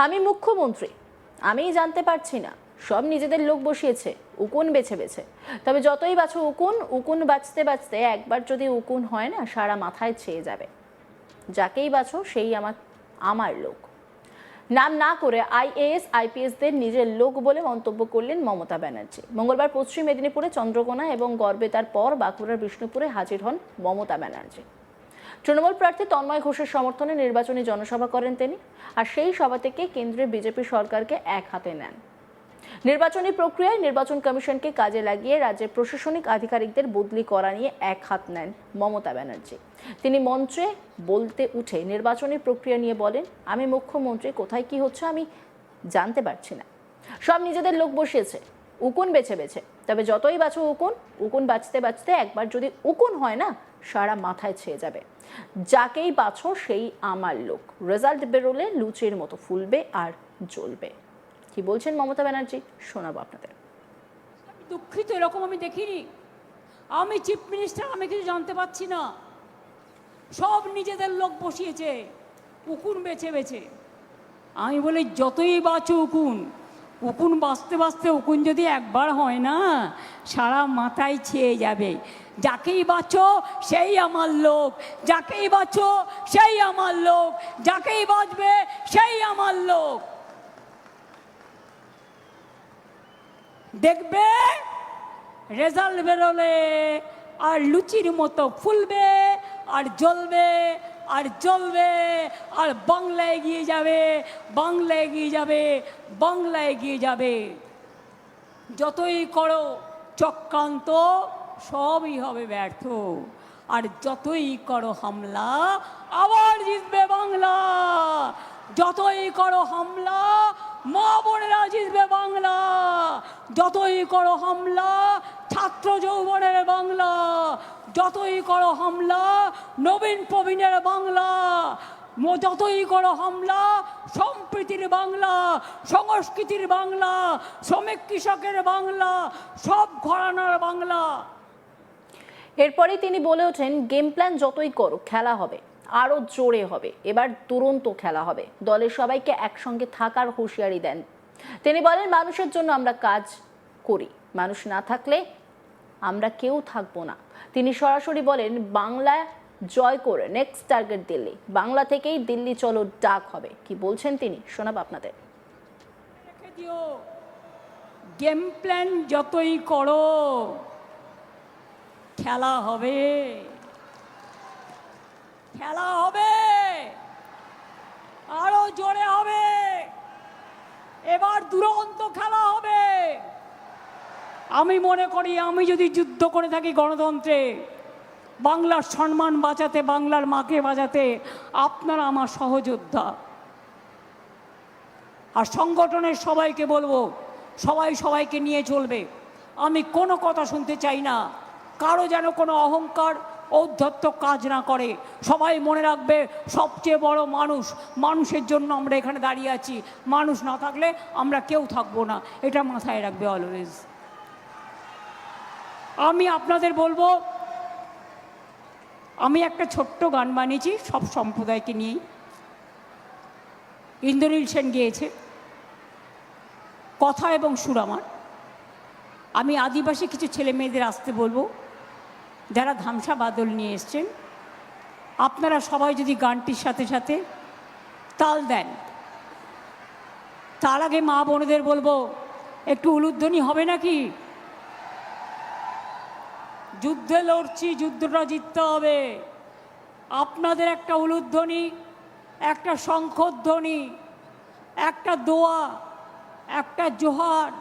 আমি মুখ্যমন্ত্রী, আমিই জানতে পারছি না, সব নিজেদের লোক বসিয়েছে উকুন বেছে বেছে। তবে যতই বাছো উকুন, উকুন বাঁচতে বাঁচতে একবার যদি উকুন হয় না, সারা মাথায় ছেয়ে যাবে। যাকেই বাছো সেই আমার লোক। নাম না করে আইএএস আইপিএসদের নিজের লোক বলে মন্তব্য করলেন মমতা ব্যানার্জি। মঙ্গলবার পশ্চিম মেদিনীপুরে চন্দ্রকোনা এবং গড়বেতার পর বাঁকুড়ার বিষ্ণুপুরে হাজির হন মমতা ব্যানার্জি। তৃণমূল প্রার্থী তন্ময় ঘোষের সমর্থনে নির্বাচনী জনসভা করেন তিনি, আর সেই সভা থেকে কেন্দ্রের বিজেপি সরকারকে এক হাতে নেন। নির্বাচনী প্রক্রিয়ায় নির্বাচন কমিশনকে কাজে লাগিয়ে রাজ্যের প্রশাসনিক আধিকারিকদের বদলি করা নিয়ে এক হাত নেন মমতা ব্যানার্জি। তিনি মঞ্চে বলতে উঠে নির্বাচনী প্রক্রিয়া নিয়ে বলেন, আমি মুখ্যমন্ত্রী, কোথায় কি হচ্ছে আমি জানতে পারছি না, সব নিজেদের লোক বসিয়েছে উকুন বেছে বেছে। তবে যতই বাছো উকুন, উকুন বাঁচতে বাঁচতে একবার যদি উকুন হয় না, সারা মাথায় ছেয়ে যাবে। যাকেই বাছো সেই আমার লোক। রেজাল্ট বেরোলে লুচির মতো ফুলবে আর জ্বলবে। কি বলছেন মমতা ব্যানার্জি, শোনাবো আপনাদের। দুঃখিত, এরকম আমি দেখিনি। আমি চিফ মিনিস্টার, আমি কিছু জানতে পারছি না। সব নিজেদের লোক বসিয়েছে উকুন বেছে বেছে। আমি বলি যতই বাঁচো উকুন, উকুন বাঁচতে বাঁচতে উকুন যদি একবার হয় না, সারা মাথায় ছেয়ে যাবে। যাকেই বাঁচো সেই আমার লোক, যাকেই বাঁচো সেই আমার লোক, যাকেই বাঁচবে সেই আমার লোক। দেখবে রেজাল্ট বেরোলে আর লুচির মতো ফুলবে আর জ্বলবে আর জ্বলবে, আর বাংলা এগিয়ে যাবে, বাংলা এগিয়ে যাবে, বাংলা এগিয়ে যাবে। যতই করো চক্রান্ত, সবই হবে ব্যর্থ। আর যতই করো হামলা, আবার জিতবে বাংলা। যতই করো হামলা, মা বোনেরা জিতবে বাংলা। যতই করো হামলা, ছাত্র যৌবনের বাংলা। যতই করো হামলা, নবীন প্রবীণের বাংলা। যতই করো হামলা, সম্প্রীতির বাংলা, সংস্কৃতির বাংলা, শ্রমিক কৃষকের বাংলা, সব ঘরানার বাংলা। এরপরে তিনি বলে ওঠেন, গেম প্ল্যান যতই করো, খেলা হবে আরো জোরে হবে। এবার দুরন্ত খেলা হবে। দলের সবাইকে একসঙ্গে থাকার হুঁশিয়ারি দেন তিনি। বলেন, মানুষের জন্য আমরা কাজ করি, মানুষ না থাকলে আমরা কেউ থাকবো না। তিনি সরাসরি বলেন, বাংলা জয় করে নেক্সট টার্গেট দিল্লি। বাংলা থেকেই দিল্লি চলো ডাক হবে। কি বলছেন তিনি, শোনাবো আপনাদের। গেম প্ল্যান যতই করো, খেলা হবে, খেলা হবে, আরো জোরে হবে। এবার দুরন্ত খেলা হবে। আমি মনে করি, আমি যদি যুদ্ধ করে থাকি গণতন্ত্রে, বাংলার সম্মান বাঁচাতে, বাংলার মাকে বাঁচাতে, আপনারা আমার সহযোদ্ধা। আর সংগঠনের সবাইকে বলবো, সবাই সবাইকে নিয়ে চলবে। আমি কোনো কথা শুনতে চাই না, কারো যেন কোনো অহংকার ঔদ্ধত্য কাজ না করে। সবাই মনে রাখবে, সবচেয়ে বড় মানুষ, মানুষের জন্য আমরা এখানে দাঁড়িয়ে আছি। মানুষ না থাকলে আমরা কেউ থাকবো না, এটা মাথায় রাখবে অলওয়েজ। আমি আপনাদের বলবো, আমি একটা ছোট্ট গান বানিয়েছি সব সম্প্রদায়কে নিয়েই। ইন্দ্রনীল সেন গেয়েছে, কথা এবং সুর আমার। আমি আদিবাসী কিছু ছেলে মেয়েদের আসতে বলবো, যারা ধামসা বাদল নিয়ে এসছেন। আপনারা সবাই যদি গানটির সাথে সাথে তাল দেন। তার আগে মা বোনেদের বলবো, একটু উলুধ্বনি হবে নাকি? যুদ্ধে লড়ছি, যুদ্ধটা জিততে হবে। আপনাদের একটা উলুধ্বনি, একটা শঙ্খধ্বনি, একটা দোয়া, একটা জোহার,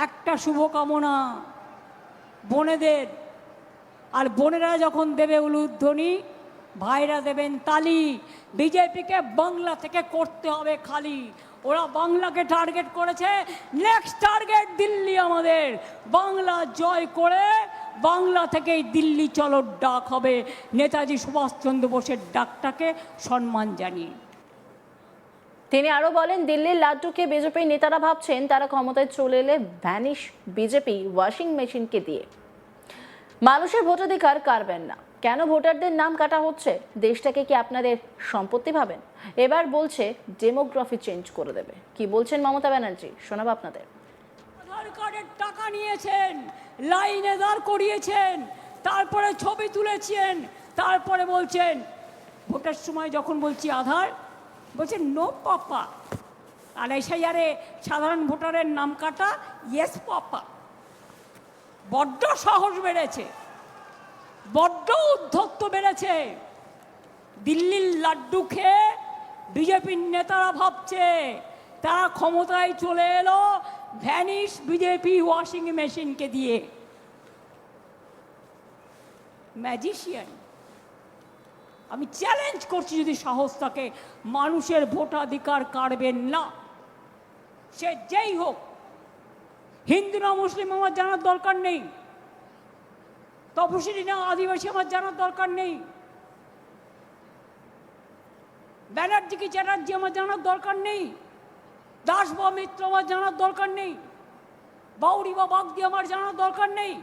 একটা শুভকামনা বোনেদের। আর বোনেরা যখন দেবে উলুধ্বনি, ভাইরা দেবেন তালি। বিজেপিকে বাংলা থেকে করতে হবে খালি। ওরা বাংলাকে টার্গেট করেছে, নেক্সট টার্গেট দিল্লি আমাদের। বাংলা জয় করে বাংলা থেকেই দিল্লি চলো ডাক হবে, নেতাজি সুভাষচন্দ্র বোসের ডাকটাকে সম্মান জানিয়ে। তিনি আরো বলেন, দিল্লির লাড্ডুকে বিজেপি নেতারা ভাবছেন তারা ক্ষমতায় চলে এলে ভ্যানিশ বিজেপি ওয়াশিং মেশিনকে দিয়ে। মানুষের ভোটাধিকার কাড়বেন না, কেন ভোটারদের নাম কাটা হচ্ছে? দেশটাকে কি আপনাদের সম্পত্তি ভাবেন? এবার বলছে ডেমোগ্রাফি চেঞ্জ করে দেবে। কি বলছেন মমতা ব্যানার্জি, শোনাবো আপনাদের। আধার কার্ডের টাকা নিয়েছেন, লাইনে দাঁড় করিয়েছেন, তারপরে ছবি তুলেছেন, তারপরে বলছেন ভোটের সময় যখন বলছি আধার, বলছেন নো পাপা। আর এসআইআরে সাধারণ ভোটারের নাম কাটা, ইয়েস পাপা। বড্ড সাহস বেড়েছে, বড্ড উদ্ধত্ত বেড়েছে। দিল্লির লাড্ডু খেয়ে বিজেপির নেতারা ভাবছে তারা ক্ষমতায় চলে এলো ভ্যানিশ বিজেপি ওয়াশিং মেশিনকে দিয়ে। ম্যাজিশিয়ান। আমি চ্যালেঞ্জ করছি, যদি সাহস থাকে, মানুষের ভোটাধিকার কাড়বেন না, সে যেই হোক। হিন্দু না মুসলিম আমার জানার দরকার নেই, তপশিলি না আদিবাসী আমার জানার দরকার নেই, ব্যানার্জি কি চ্যাটার্জি আমার জানার দরকার নেই, দাস বা মিত্র আমার জানার দরকার নেই, বাউরি বা বাগদি আমার জানার দরকার নেই।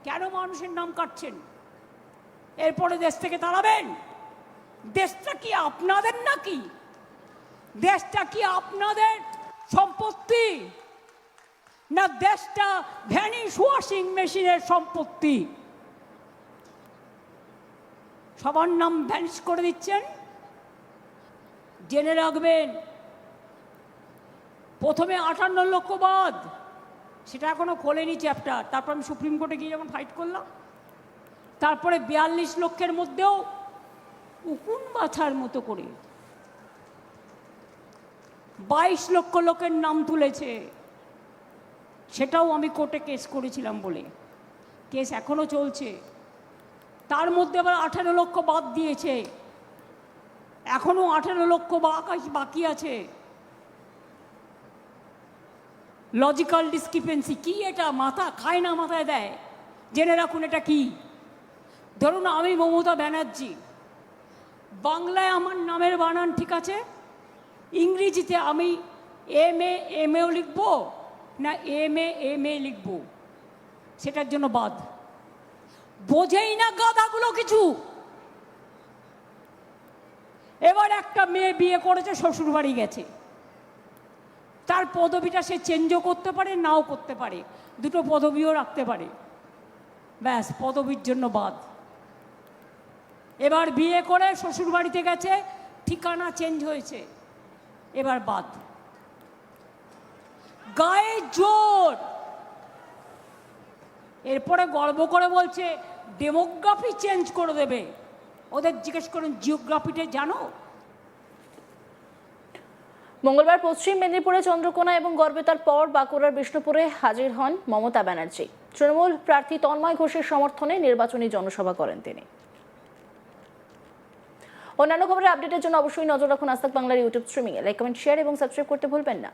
কেন মানুষের নাম কাটছেন? এরপরে দেশ থেকে তাড়াবেন? দেশটা কি আপনাদের নাকি? দেশটা কি আপনাদের সম্পত্তি, না দেশটা ভ্যানিশ ওয়াশিং মেশিনের সম্পত্তি? সবার নাম ভ্যানিশ করে দিচ্ছেন। জেনে রাখবেন, প্রথমে 58 লক্ষ বাদ, সেটা এখনো খোলেনি চ্যাপ্টার। তারপর আমি সুপ্রিম কোর্টে গিয়ে যখন ফাইট করলাম, তারপরে 42 লক্ষের মধ্যেও উকুন বাছার মতো করে 22 লক্ষ লোকের নাম তুলেছে। সেটাও আমি কোর্টে কেস করেছিলাম বলে, কেস এখনো চলছে। তার মধ্যে আবার 18 লক্ষ বাদ দিয়েছে, এখনো 18 লক্ষ বাকি আছে। লজিক্যাল ডিসক্রিপেন্সি কি? এটা মাথা খায় না, মাথায় দেয়। জেনে রাখুন এটা কি। ধরুন আমি মমতা ব্যানার্জি, বাংলায় আমার নামের বানান ঠিক আছে, ইংরেজিতে আমি এমএও লিখবো না এমএ লিখবো, সেটার জন্য বাদ। বোঝেই না গাধাগুলো কিছু। এবার একটা মেয়ে বিয়ে করেছে, শ্বশুর বাড়ি গেছে, তার পদবিটা সে চেঞ্জও করতে পারে, নাও করতে পারে, দুটো পদবিও রাখতে পারে। ব্যাস, পদবির জন্য বাদ। এবার বিয়ে করে শ্বশুর বাড়িতে গেছে, ঠিকানা চেঞ্জ হয়েছে, এবার বাদ। গায়ে জোর। এরপরে গর্ব করে বলছে ডেমোগ্রাফি চেঞ্জ করে দেবে। ওদের জিজ্ঞেস করুন, জিওগ্রাফিটা জানো? মঙ্গলবার পশ্চিম মেদিনীপুরে চন্দ্রকোনা এবং গড়বেতার পর বাঁকুড়ার বিষ্ণুপুরে হাজির হন মমতা ব্যানার্জি। তৃণমূল প্রার্থী তন্ময় ঘোষের সমর্থনে নির্বাচনী জনসভা করেন তিনি। অন্যান্য খবরের আপডেটের জন্য অবশ্যই নজর রাখুন আজ তাক বাংলার ইউটিউব স্ট্রিমিংয়ে। লাইক, কমেন্ট, শেয়ার এবং সাবস্ক্রাইব করতে ভুলবেন না।